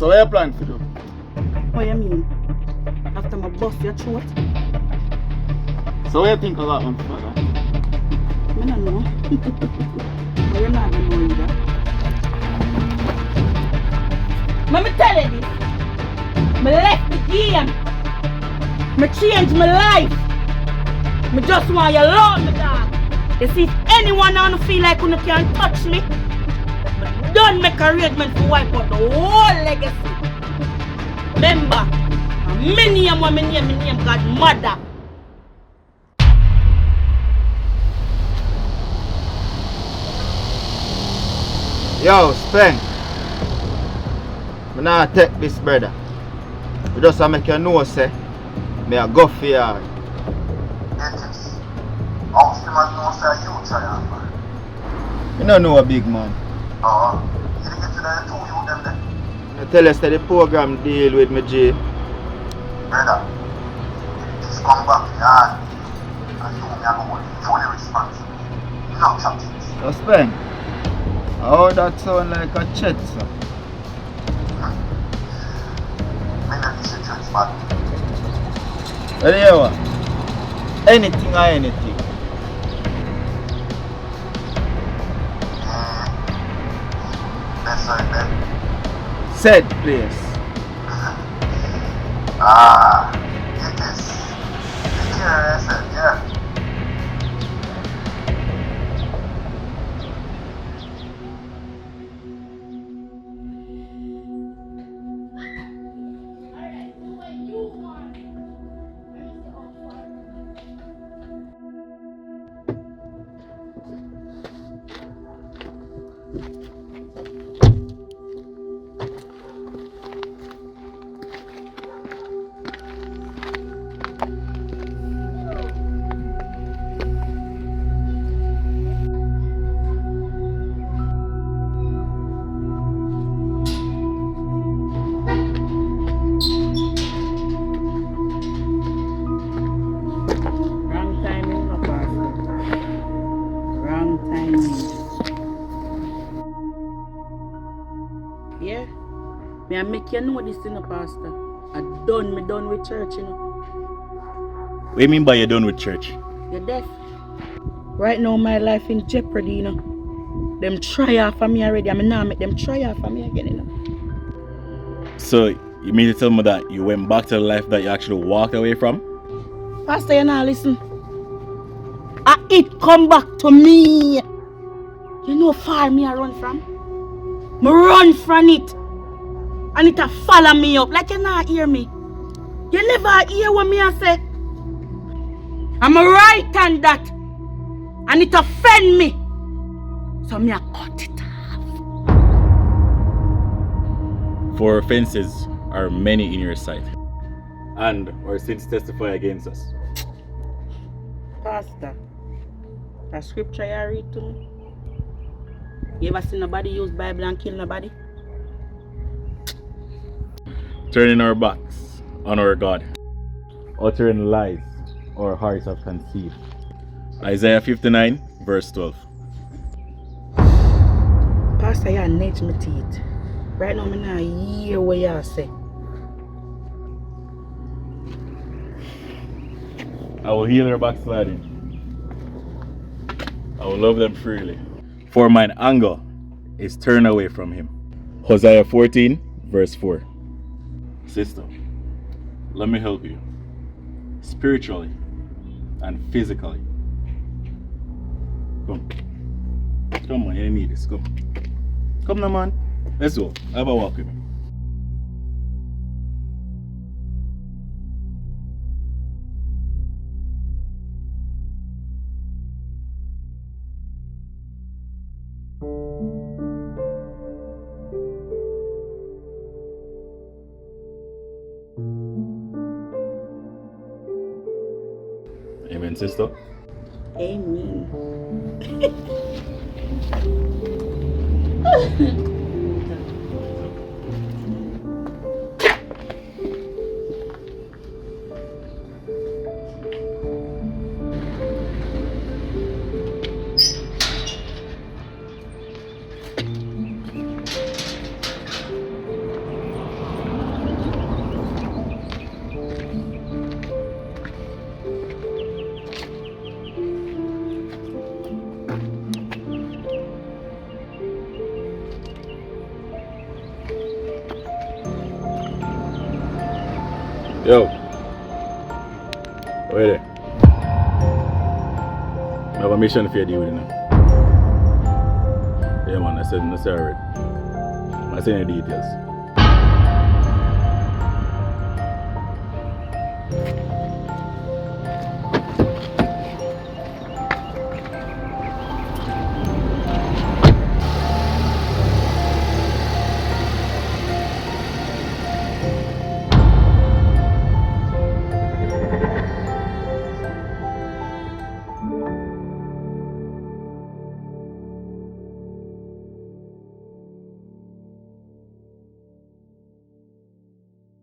So what you plan to do? What you mean? After my bust your throat? So what you think of that one, father? I don't know. But you're not going to know either. Let me tell you this. I left the game. I changed my life. I just want you alone, my dog. You see, if anyone don't feel like you can touch me, I don't make arrangement to wipe out the whole legacy. Remember, my name Godmother. Yo, Speng. I not take this, brother. I just make you know, say, me a go for you. Yes. How still man know say you try man? You don't know a big man. You didn't get to the two you them then? I tell us that the program deal with me, G. Brother, this come back yard and you me are going fully responsible. Not chatting. So, Speng. How that sound like a chat, sir? Well, you what? Anything or anything. That's right then. Said place. It is. Take care of yourself, yeah. Yeah? May I make you know this in the Pastah? Me done with church, you know. What do you mean by you're done with church? You're deaf. Right now my life in jeopardy, you know. Them try off of me already. I mean now make them try off of me again, you know. So you mean to tell me that you went back to the life that you actually walked away from? Pastor, you now listen. It come back to me. You know far me I run from? Me run from it. And it a follow me up. Like you not hear me. You never hear what me I say. I'm right on that. And it offend me. So me I cut it off. For offenses are many in your sight, and our sins testify against us. Pastor, a scripture you read to me? You ever seen nobody use Bible and kill nobody? Turning our backs on our God, uttering lies our hearts have conceived. Isaiah 59 verse 12. Pastor, you Nedge my teeth. Right now, I'm not hear what you say. I will heal their backsliding. I will love them freely. For mine anger is turned away from him. Hosea 14 verse 4. Sister, let me help you. Spiritually and physically. Come. Come on, you need this. Come. Come now, man. Let's go. Have a walk with me. Amen, sister. Amen. Yo. Wait there. I have a mission for you to do, you know. Yeah, man, I said, alright. I send you details.